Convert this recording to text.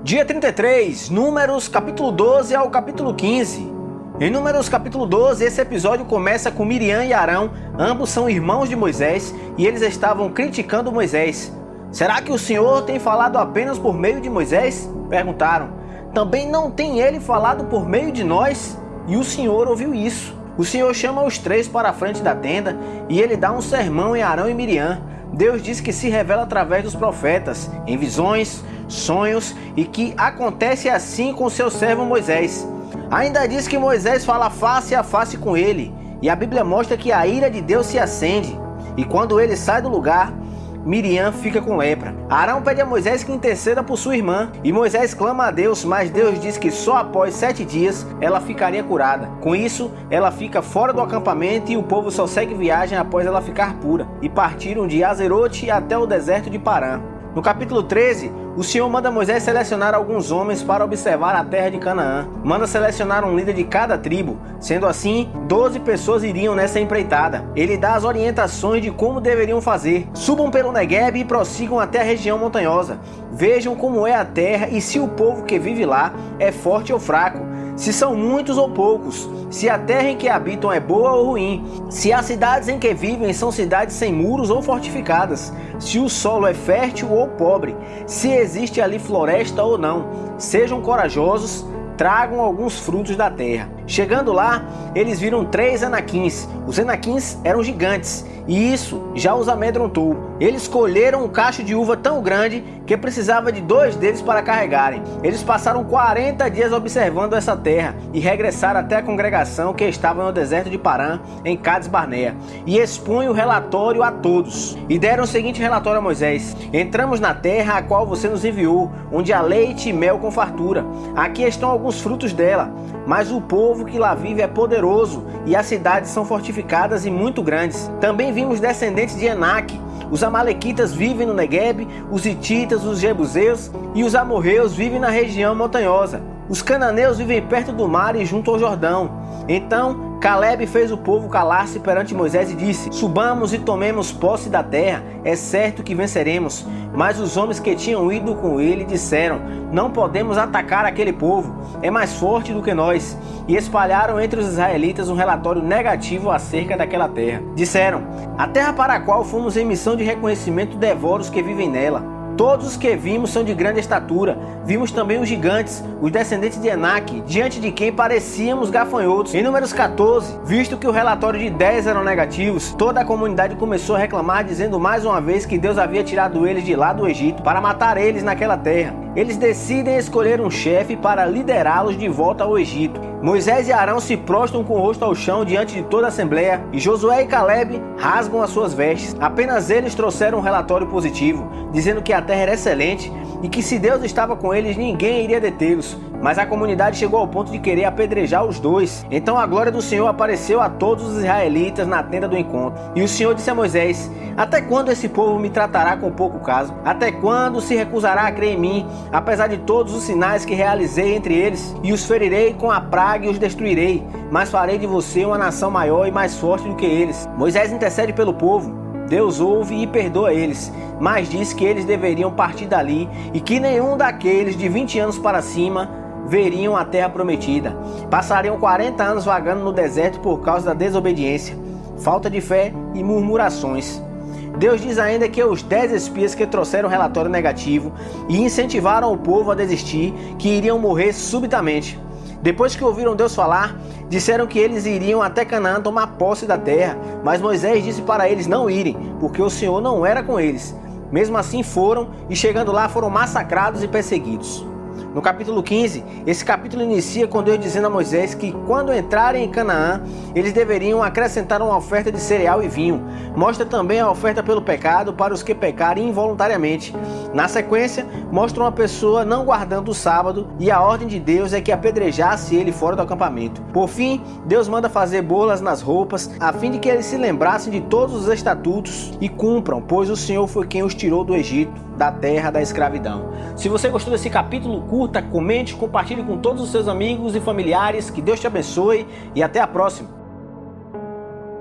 Dia 33, Números capítulo 12 ao capítulo 15. Em Números capítulo 12, esse episódio começa com Miriam e Arão, ambos são irmãos de Moisés, e eles estavam criticando Moisés. Será que o Senhor tem falado apenas por meio de Moisés? Perguntaram. Também não tem ele falado por meio de nós? E o Senhor ouviu isso. O Senhor chama os três para a frente da tenda e ele dá um sermão em Arão e Miriam. Deus diz que se revela através dos profetas, em visões, sonhos, e que acontece assim com seu servo Moisés. Ainda diz que Moisés fala face a face com ele, e a Bíblia mostra que a ira de Deus se acende, e quando ele sai do lugar, Miriam fica com lepra. Arão pede a Moisés que interceda por sua irmã, e Moisés clama a Deus, mas Deus diz que só após 7 dias ela ficaria curada. Com isso, ela fica fora do acampamento e o povo só segue viagem após ela ficar pura, e partiram de Azerote até o deserto de Parã. No capítulo 13, o Senhor manda Moisés selecionar alguns homens para observar a terra de Canaã. Manda selecionar um líder de cada tribo. Sendo assim, 12 pessoas iriam nessa empreitada. Ele dá as orientações de como deveriam fazer. Subam pelo Negueb e prossigam até a região montanhosa. Vejam como é a terra e se o povo que vive lá é forte ou fraco. Se são muitos ou poucos, se a terra em que habitam é boa ou ruim, se as cidades em que vivem são cidades sem muros ou fortificadas, se o solo é fértil ou pobre, se existe ali floresta ou não. Sejam corajosos, tragam alguns frutos da terra. Chegando lá, eles viram 3 anaquins. Os anaquins eram gigantes, e isso já os amedrontou. Eles colheram um cacho de uva tão grande que precisava de 2 deles para carregarem. Eles passaram 40 dias observando essa terra e regressaram até a congregação que estava no deserto de Parã, em Cades Barnea, e expunham o relatório a todos. E deram o seguinte relatório a Moisés: entramos na terra a qual você nos enviou, onde há leite e mel com fartura. Aqui estão alguns frutos dela, mas o povo que lá vive é poderoso e as cidades são fortificadas e muito grandes. Também vimos descendentes de Enaque. Os amalequitas vivem no Negueb, os hititas, os jebuseus e os amorreus vivem na região montanhosa. Os cananeus vivem perto do mar e junto ao Jordão. Então Caleb fez o povo calar-se perante Moisés e disse: subamos e tomemos posse da terra, é certo que venceremos. Mas os homens que tinham ido com ele disseram: não podemos atacar aquele povo, é mais forte do que nós. E espalharam entre os israelitas um relatório negativo acerca daquela terra. Disseram: a terra para a qual fomos em missão de reconhecimento devora os que vivem nela. Todos os que vimos são de grande estatura. Vimos também os gigantes, os descendentes de Enaque, diante de quem parecíamos gafanhotos. Em Números 14, visto que o relatório de 10 eram negativos, toda a comunidade começou a reclamar, dizendo mais uma vez que Deus havia tirado eles de lá do Egito para matar eles naquela terra. Eles decidem escolher um chefe para liderá-los de volta ao Egito. Moisés e Arão se prostram com o rosto ao chão diante de toda a assembleia, e Josué e Caleb rasgam as suas vestes. Apenas eles trouxeram um relatório positivo, dizendo que a terra era excelente e que se Deus estava com eles, ninguém iria detê-los. Mas a comunidade chegou ao ponto de querer apedrejar os dois. Então a glória do Senhor apareceu a todos os israelitas na tenda do encontro. E o Senhor disse a Moisés: até quando esse povo me tratará com pouco caso? Até quando se recusará a crer em mim, apesar de todos os sinais que realizei entre eles? E os ferirei com a praga e os destruirei, mas farei de você uma nação maior e mais forte do que eles. Moisés intercede pelo povo. Deus ouve e perdoa eles, mas diz que eles deveriam partir dali e que nenhum daqueles de 20 anos para cima veriam a terra prometida. Passariam 40 anos vagando no deserto por causa da desobediência, falta de fé e murmurações. Deus diz ainda que os 10 espias que trouxeram relatório negativo e incentivaram o povo a desistir, que iriam morrer subitamente. Depois que ouviram Deus falar, disseram que eles iriam até Canaã tomar posse da terra, mas Moisés disse para eles não irem, porque o Senhor não era com eles. Mesmo assim foram, e chegando lá foram massacrados e perseguidos. No capítulo 15, esse capítulo inicia com Deus dizendo a Moisés que quando entrarem em Canaã, eles deveriam acrescentar uma oferta de cereal e vinho. Mostra também a oferta pelo pecado para os que pecarem involuntariamente. Na sequência, mostra uma pessoa não guardando o sábado e a ordem de Deus é que apedrejasse ele fora do acampamento. Por fim, Deus manda fazer bolas nas roupas, a fim de que eles se lembrassem de todos os estatutos e cumpram, pois o Senhor foi quem os tirou do Egito, da terra da escravidão. Se você gostou desse capítulo, curta, comente, compartilhe com todos os seus amigos e familiares. Que Deus te abençoe e até a próxima.